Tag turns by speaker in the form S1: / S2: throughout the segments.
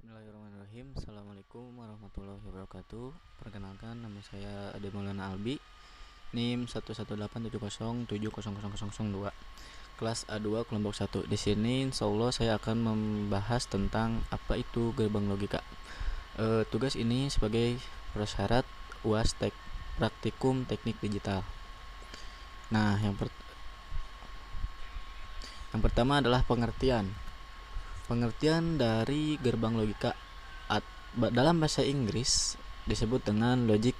S1: Bismillahirrahmanirrahim. Assalamualaikum warahmatullahi wabarakatuh. Perkenalkan, nama saya Ade Maulana Albi, NIM 11870700002, kelas A2 kelompok 1. Di sini insyaallah saya akan membahas tentang apa itu gerbang logika. Tugas ini sebagai prasyarat UAS Praktikum Teknik Digital. Nah, yang pertama adalah pengertian. Pengertian dari gerbang logika dalam bahasa Inggris disebut dengan logic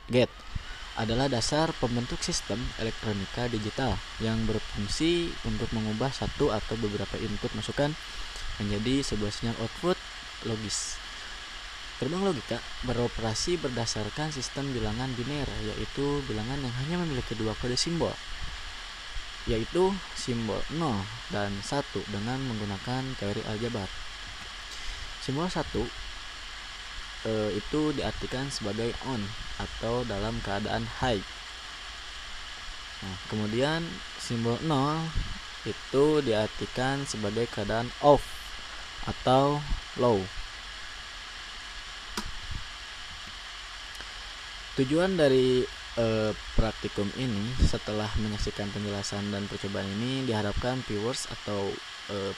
S1: gate, adalah dasar pembentuk sistem elektronika digital yang berfungsi untuk mengubah satu atau beberapa input masukan menjadi sebuah sinyal output logis. Gerbang logika beroperasi berdasarkan sistem bilangan biner, yaitu bilangan yang hanya memiliki dua kode simbol, yaitu simbol 0 dan 1 dengan menggunakan teori aljabar. Simbol 1 itu diartikan sebagai on atau dalam keadaan high. Nah, kemudian simbol 0 itu diartikan sebagai keadaan off atau low. Tujuan dari praktikum ini, setelah menyaksikan penjelasan dan percobaan ini, diharapkan viewers atau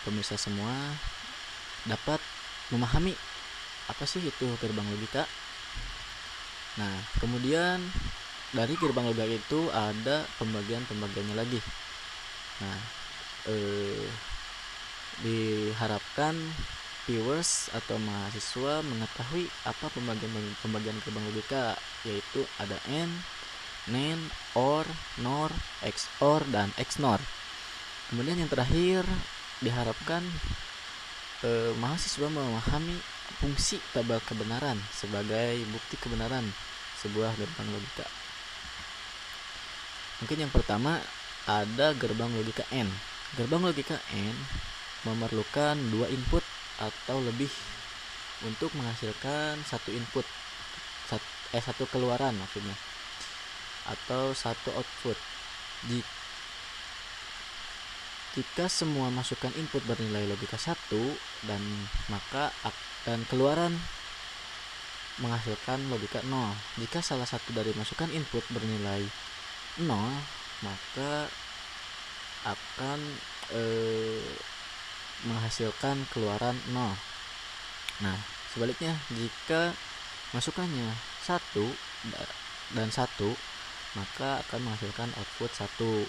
S1: pemirsa semua dapat memahami apa sih itu gerbang logika. Nah, kemudian dari gerbang logika itu ada pembagiannya lagi. Nah, diharapkan viewers atau mahasiswa mengetahui apa pembagian gerbang logika, yaitu ada AND, NAND, OR, NOR, XOR, dan XNOR. Kemudian yang terakhir, diharapkan mahasiswa memahami fungsi tabel kebenaran sebagai bukti kebenaran sebuah gerbang logika. Mungkin yang pertama ada gerbang logika AND. Gerbang logika AND memerlukan dua input atau lebih untuk menghasilkan satu input, satu keluaran maksudnya, atau satu output. Jika semua masukan input bernilai logika 1 dan keluaran menghasilkan logika 0. Jika salah satu dari masukan input bernilai 0, maka akan menghasilkan keluaran 0. Nah, sebaliknya, jika masukannya 1 dan 1, maka akan menghasilkan output 1.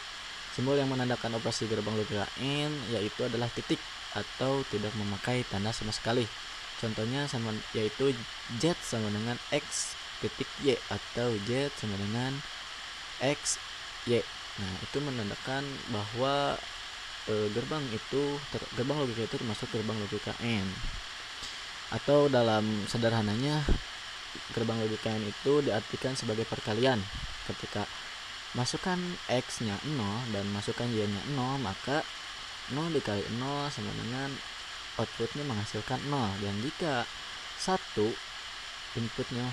S1: Simbol yang menandakan operasi gerbang logika AND yaitu adalah titik atau tidak memakai tanda sama sekali. Contohnya yaitu Z sama dengan X titik Y atau Z sama dengan X Y. Nah, itu menandakan bahwa gerbang logika itu termasuk gerbang logika AND. Atau dalam sederhananya, gerbang logika AND itu diartikan sebagai perkalian. Ketika masukan X-nya 0 dan masukan Y-nya 0, maka 0 dikali 0 sama dengan outputnya menghasilkan 0. Dan jika 1 inputnya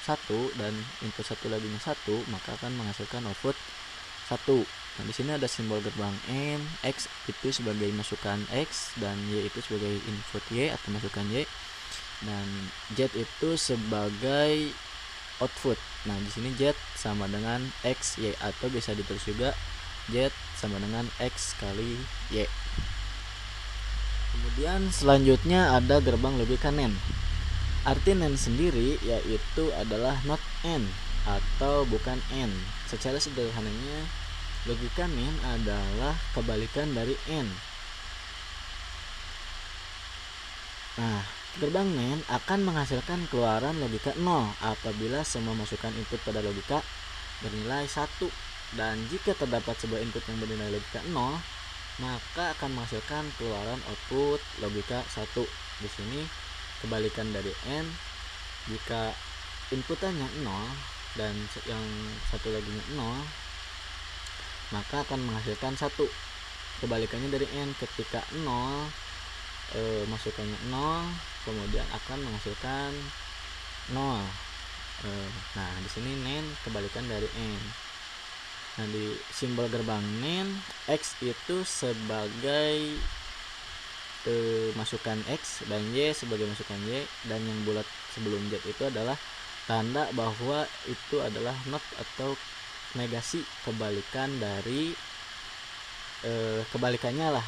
S1: 1 dan input satu lagi 1, maka akan menghasilkan output 1. Nah, di sini ada simbol gerbang AND. X itu sebagai masukan X dan Y itu sebagai input Y atau masukan Y, dan Z itu sebagai output. Nah, di sini Z sama dengan X Y, atau bisa ditulis juga Z sama dengan X kali Y. Kemudian selanjutnya ada gerbang logika NAND. Arti NAND sendiri yaitu adalah not AND atau bukan AND. Secara sederhananya, logika NAND adalah kebalikan dari AND. Nah, gerbang NAND akan menghasilkan keluaran logika 0 apabila semua masukan input pada logika bernilai 1. Dan jika terdapat sebuah input yang bernilai logika 0, maka akan menghasilkan keluaran output logika 1. Di sini kebalikan dari AND, jika inputannya 0 dan yang satu lagi 0, maka akan menghasilkan 1. Kebalikannya dari AND, ketika 0 masukannya 0, kemudian akan menghasilkan 0. Nah, di sini NAND kebalikan dari AND. Nah, di simbol gerbang NAND, X itu sebagai masukan X dan Y sebagai masukan Y, dan yang bulat sebelum Z itu adalah tanda bahwa itu adalah not atau negasi, kebalikan dari kebalikannya lah.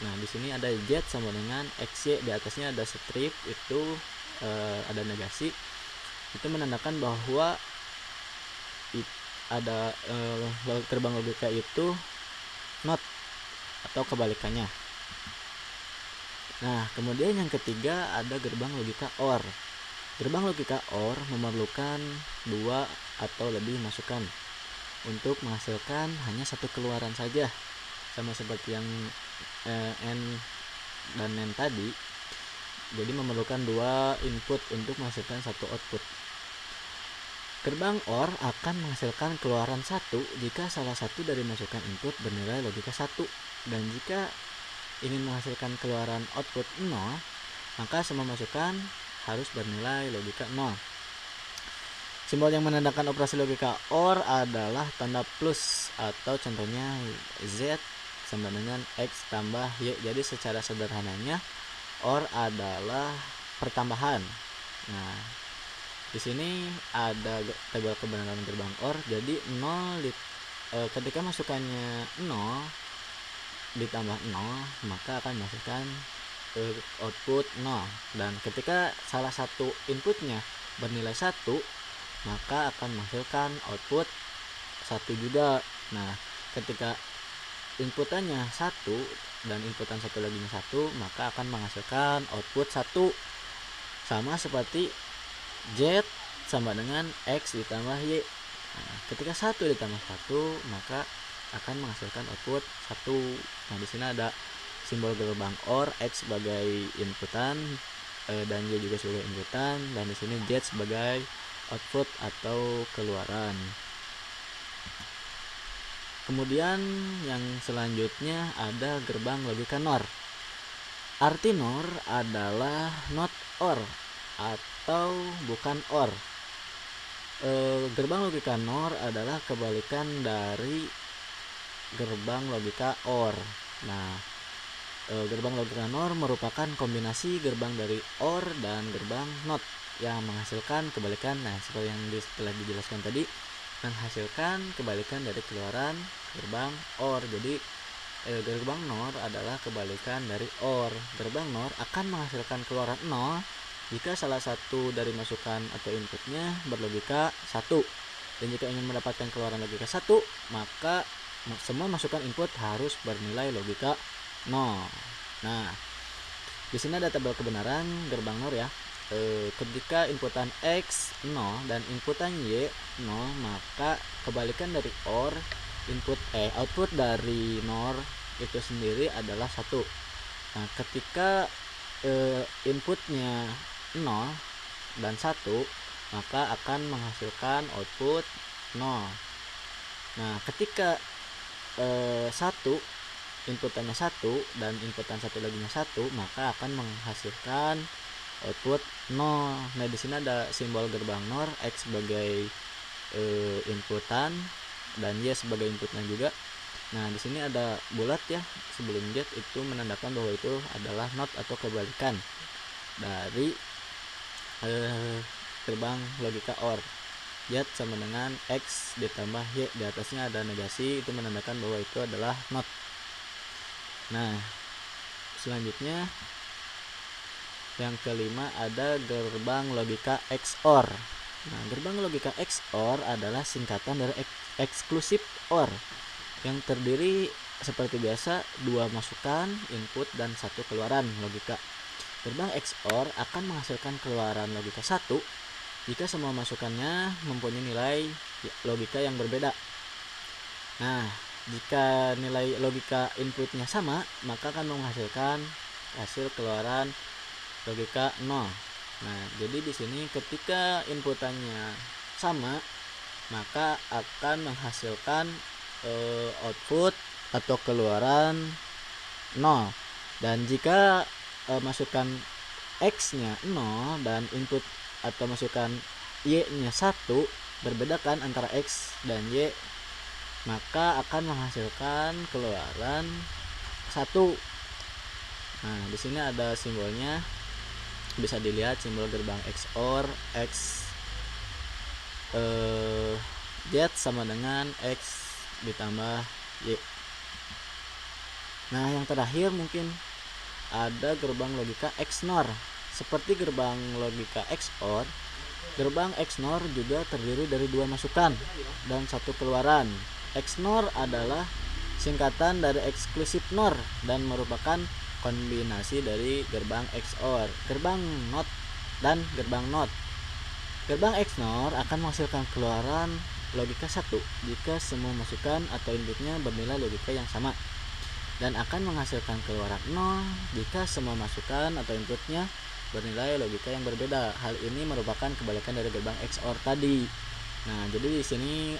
S1: Nah di sini ada Z sama dengan XY, di atasnya ada strip itu ada negasi, itu menandakan bahwa ada gerbang logika itu not atau kebalikannya. Nah kemudian yang ketiga ada gerbang logika OR. Gerbang logika OR memerlukan 2 atau lebih masukan untuk menghasilkan hanya satu keluaran saja, sama seperti yang N dan N tadi. Jadi memerlukan 2 input untuk menghasilkan satu output. Gerbang OR akan menghasilkan keluaran 1 jika salah satu dari masukan input bernilai logika 1, dan jika ingin menghasilkan keluaran output 0, maka semua masukan harus bernilai logika 0. Simbol yang menandakan operasi logika OR adalah tanda plus, atau contohnya Z sama dengan X tambah Y. Jadi secara sederhananya OR adalah pertambahan. Nah, di sini ada tabel kebenaran gerbang OR. Jadi 0 ketika masukannya 0 ditambah 0, maka akan menghasilkan output 0. Dan ketika salah satu inputnya bernilai 1, maka akan menghasilkan output 1 juga. Nah, ketika inputannya 1 dan inputan satu lagi 1, maka akan menghasilkan output 1. Sama seperti Z sama dengan X ditambah Y. Nah, ketika 1 ditambah 1, maka akan menghasilkan output 1. Nah, di sini ada simbol gerbang OR, X sebagai inputan dan Y juga sebagai inputan, dan di sini Z sebagai output atau keluaran. Kemudian yang selanjutnya ada gerbang logika NOR. Arti NOR adalah not OR atau bukan OR. Gerbang logika NOR adalah kebalikan dari gerbang logika OR. Nah, gerbang logika NOR merupakan kombinasi gerbang dari OR dan gerbang NOT yang menghasilkan kebalikan. Nah, seperti yang telah dijelaskan tadi, menghasilkan kebalikan dari keluaran gerbang OR. Jadi gerbang NOR adalah kebalikan dari OR. Gerbang NOR akan menghasilkan keluaran 0 jika salah satu dari masukan atau inputnya berlogika 1. Dan jika ingin mendapatkan keluaran logika 1, maka semua masukan input harus bernilai logika 0. Nah, di sini ada tabel kebenaran gerbang NOR ya. Ketika inputan X 0 dan inputan Y 0, maka kebalikan dari OR output dari NOR itu sendiri adalah 1. Nah, ketika inputnya 0 dan 1, maka akan menghasilkan output 0. Nah, ketika 1 inputannya 1 dan inputan satu laginya 1, maka akan menghasilkan output 0. Nah, di sini ada simbol gerbang NOR, X sebagai inputan dan Y sebagai inputnya juga. Nah, di sini ada bulat ya sebelum Z, itu menandakan bahwa itu adalah not atau kebalikan dari gerbang logika OR. Z sama dengan X ditambah Y, di atasnya ada negasi, itu menandakan bahwa itu adalah not. Nah, selanjutnya yang kelima ada gerbang logika XOR. Nah, gerbang logika XOR adalah singkatan dari exclusive OR yang terdiri seperti biasa 2 masukan input dan 1 keluaran logika. Gerbang XOR akan menghasilkan keluaran logika 1 jika semua masukannya mempunyai nilai logika yang berbeda. Nah, jika nilai logika inputnya sama, maka akan menghasilkan hasil keluaran logika 0. Nah, jadi di sini ketika inputannya sama, maka akan menghasilkan output atau keluaran 0. Dan jika masukan X-nya 0 dan input atau masukan Y-nya 1 berbedakan antara X dan Y, maka akan menghasilkan keluaran 1. Nah, di sini ada simbolnya, bisa dilihat simbol gerbang XOR X Z sama dengan X ditambah Y. Nah, yang terakhir mungkin ada gerbang logika XNOR. Seperti gerbang logika XOR, gerbang XNOR juga terdiri dari dua masukan dan satu keluaran. XNOR adalah singkatan dari exclusive NOR dan merupakan kombinasi dari gerbang XOR, gerbang NOT, dan gerbang NOT. Gerbang XNOR akan menghasilkan keluaran logika 1 jika semua masukan atau inputnya bernilai logika yang sama, dan akan menghasilkan keluaran 0 jika semua masukan atau inputnya bernilai logika yang berbeda. Hal ini merupakan kebalikan dari gerbang XOR tadi. Nah, jadi di sini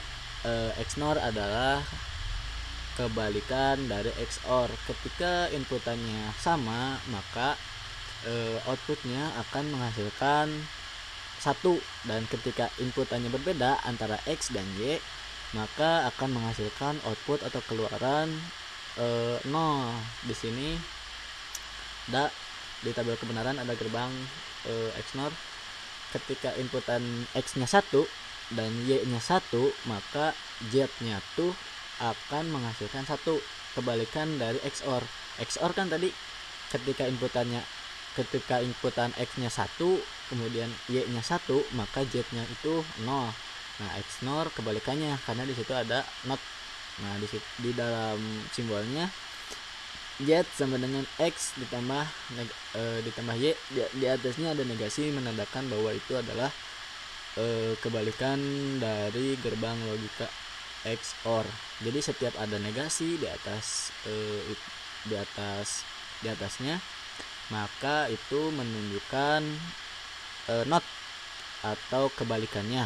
S1: XNOR adalah kebalikan dari XOR. Ketika inputannya sama, maka outputnya akan menghasilkan 1, dan ketika inputannya berbeda antara X dan Y, maka akan menghasilkan output atau keluaran 0. Di sini di tabel kebenaran ada gerbang XNOR. Ketika inputan X-nya 1 dan Y-nya 1, maka Z-nya tuh akan menghasilkan 1, kebalikan dari XOR. XOR kan tadi ketika inputan X-nya 1 kemudian Y-nya 1, maka Z-nya itu 0. Nah, XNOR kebalikannya karena di situ ada NOT. Nah, di dalam simbolnya Z sama dengan X ditambah Y, di atasnya ada negasi menandakan bahwa itu adalah kebalikan dari gerbang logika XOR. Jadi setiap ada negasi di atasnya, maka itu menunjukkan NOT atau kebalikannya.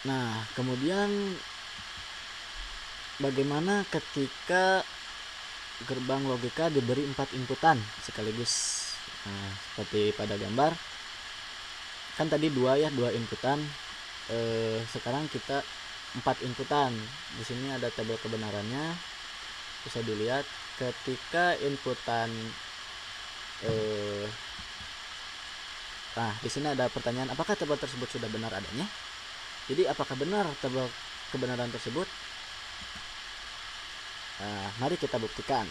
S1: Nah, kemudian bagaimana ketika gerbang logika diberi 4 inputan sekaligus? Nah, seperti pada gambar kan tadi 2 inputan, sekarang kita 4 inputan. Di sini ada tabel kebenarannya, bisa dilihat ketika inputan nah, di sini ada pertanyaan, apakah tabel tersebut sudah benar adanya? Jadi apakah benar tabel kebenaran tersebut? Nah, mari kita buktikan.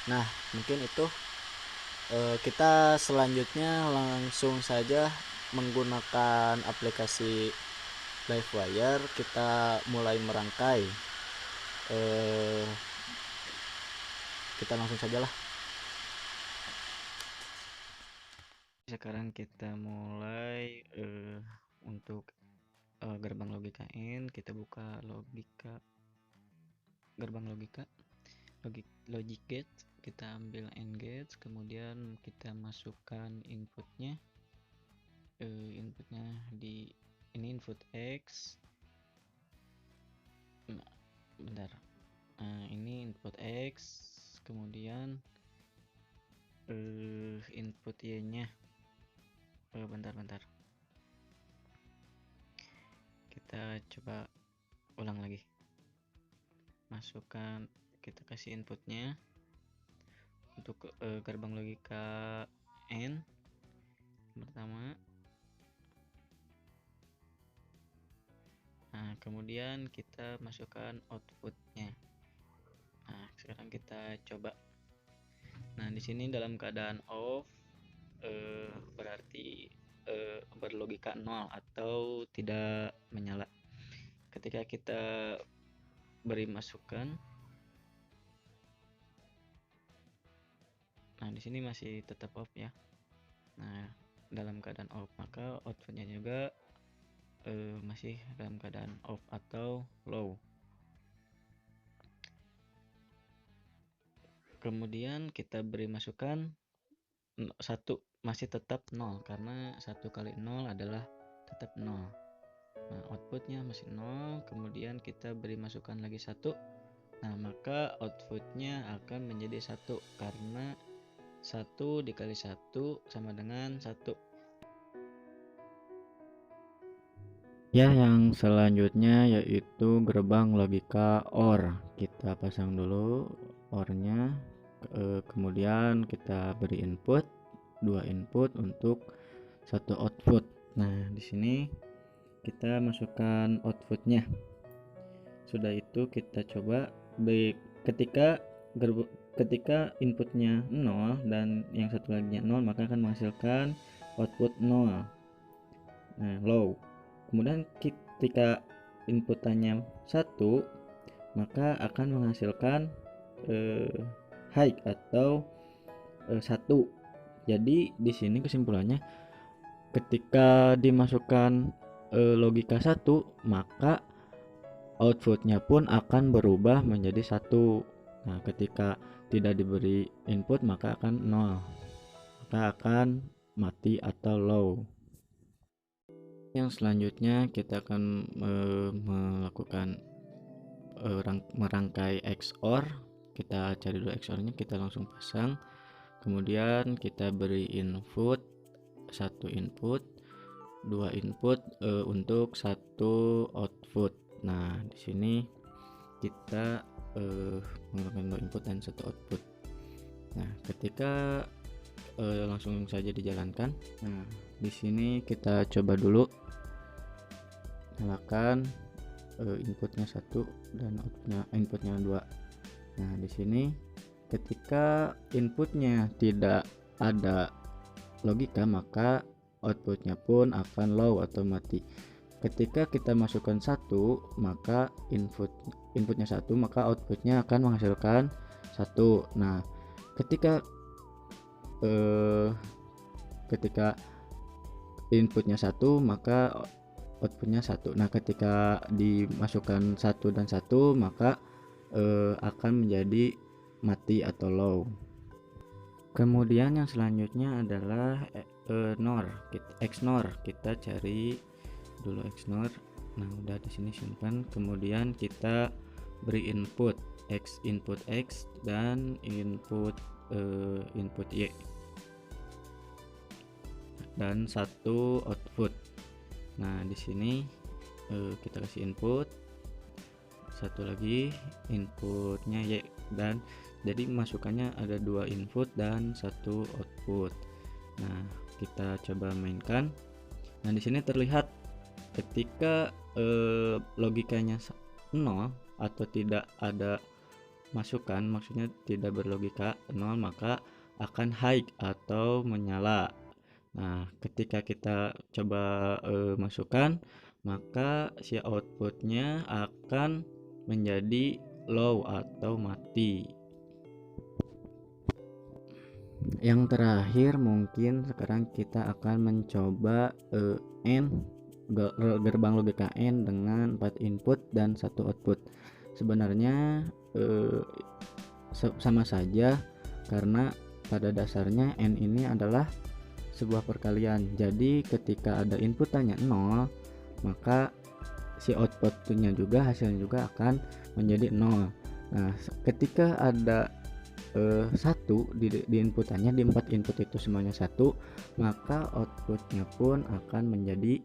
S1: Nah, mungkin itu kita selanjutnya langsung saja menggunakan aplikasi Livewire, kita mulai merangkai. Kita langsung saja lah. Sekarang kita mulai untuk gerbang logika N. Kita buka gerbang logika logic gate, kita ambil AND gate, kemudian kita masukkan inputnya di ini input X. Bentar, ini input X, kemudian input Y nya bentar, kita coba ulang lagi. Masukkan, kita kasih inputnya untuk gerbang logika N pertama. Nah, kemudian kita masukkan outputnya. Nah, sekarang kita coba. Nah, di sini dalam keadaan off berarti berlogika 0 atau tidak menyala. Ketika kita beri masukan, nah di sini masih tetap off ya. Nah, dalam keadaan off, maka outputnya juga masih dalam keadaan off atau low. Kemudian kita beri masukan 1, masih tetap 0 karena 1 kali 0 adalah tetap 0. Nah, outputnya masih 0. Kemudian kita beri masukan lagi 1. Nah, maka outputnya akan menjadi 1 karena 1 dikali 1 sama dengan 1. Ya, yang selanjutnya yaitu gerbang logika OR. Kita pasang dulu OR-nya, kemudian kita beri input, 2 input untuk 1 output. Nah, di sini kita masukkan outputnya. Sudah itu kita coba ketika inputnya 0 dan yang satu lagi 0, maka akan menghasilkan output 0. Nah, low. Kemudian ketika inputannya 1, maka akan menghasilkan high atau 1. Jadi di sini kesimpulannya, ketika dimasukkan logika 1, maka outputnya pun akan berubah menjadi 1. Nah, ketika tidak diberi input maka akan 0, maka akan mati atau low. Yang selanjutnya kita akan melakukan merangkai XOR. Kita cari dulu XOR-nya, kita langsung pasang. Kemudian kita beri input, 1 input, 2 input untuk 1 output. Nah, di sini kita menggunakan 2 input dan 1 output. Nah, ketika langsung saja dijalankan. Nah, di sini kita coba dulu nyalakan inputnya 1 dan inputnya 2. Nah, di sini ketika inputnya tidak ada logika, maka outputnya pun akan low atau mati. Ketika kita masukkan 1, maka inputnya 1, maka outputnya akan menghasilkan 1. Nah, ketika inputnya 1, maka outputnya 1. Nah, ketika dimasukkan 1 dan 1, maka akan menjadi mati atau low. Kemudian yang selanjutnya adalah XNOR. Kita cari dulu XNOR. Nah, udah di sini simpan. Kemudian kita beri input input X dan input Y dan 1 output. Nah, di sini kita kasih input, 1 lagi inputnya Y, dan jadi masukannya ada 2 input dan 1 output. Nah, kita coba mainkan. Nah, di sini terlihat ketika logikanya 0 atau tidak ada masukan, maksudnya tidak berlogika 0, maka akan high atau menyala. Nah, ketika kita coba masukkan, maka si outputnya akan menjadi low atau mati. Yang terakhir, mungkin sekarang kita akan mencoba gerbang logika N dengan 4 input dan 1 output. Sebenarnya sama saja, karena pada dasarnya N ini adalah sebuah perkalian. Jadi ketika ada inputannya 0, maka si outputnya juga, hasilnya juga akan menjadi 0. Nah, ketika ada 1 di inputannya, di 4 input itu semuanya 1, maka outputnya pun akan menjadi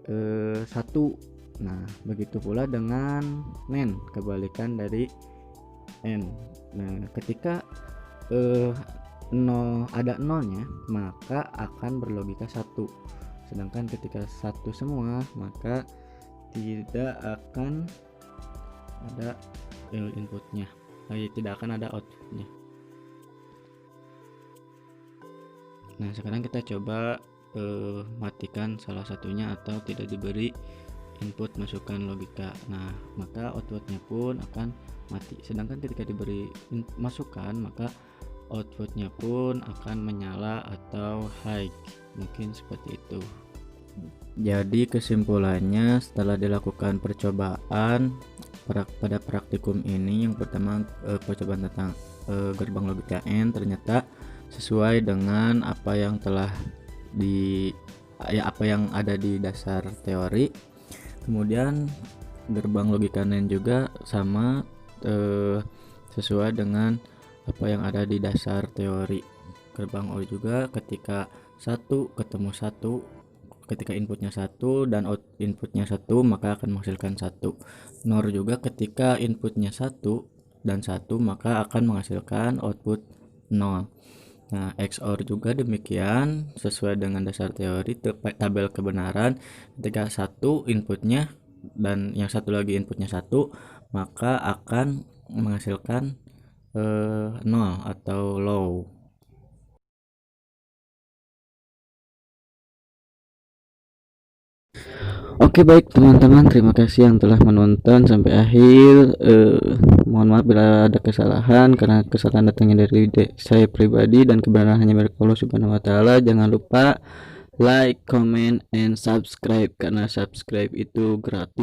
S1: 1. Nah, begitu pula dengan NAND, kebalikan dari N. Nah, ketika ada 0-nya, maka akan berlogika 1. Sedangkan ketika 1 semua, maka tidak akan ada inputnya, tidak akan ada outputnya. Nah, sekarang kita coba matikan salah satunya atau tidak diberi input masukan logika. Nah, maka outputnya pun akan mati. Sedangkan ketika diberi masukan, maka outputnya pun akan menyala atau high. Mungkin seperti itu. Jadi kesimpulannya, setelah dilakukan percobaan pada praktikum ini, yang pertama percobaan tentang gerbang logika N ternyata sesuai dengan apa yang apa yang ada di dasar teori. Kemudian gerbang logika N juga sama sesuai dengan apa yang ada di dasar teori. gerbang OR juga ketika ketika inputnya 1 dan inputnya 1 maka akan menghasilkan 1. NOR juga ketika inputnya 1 dan 1 maka akan menghasilkan output 0. Nah, XOR juga demikian sesuai dengan dasar teori tabel kebenaran. Ketika 1 inputnya dan yang satu lagi inputnya 1 maka akan menghasilkan 0 atau low. Oke, baik teman-teman, terima kasih yang telah menonton sampai akhir. Mohon maaf bila ada kesalahan, karena kesalahan datangnya dari saya pribadi dan kebenaran hanya milik Allah Subhanahu wa taala. Jangan lupa like, comment, and subscribe, karena subscribe itu gratis.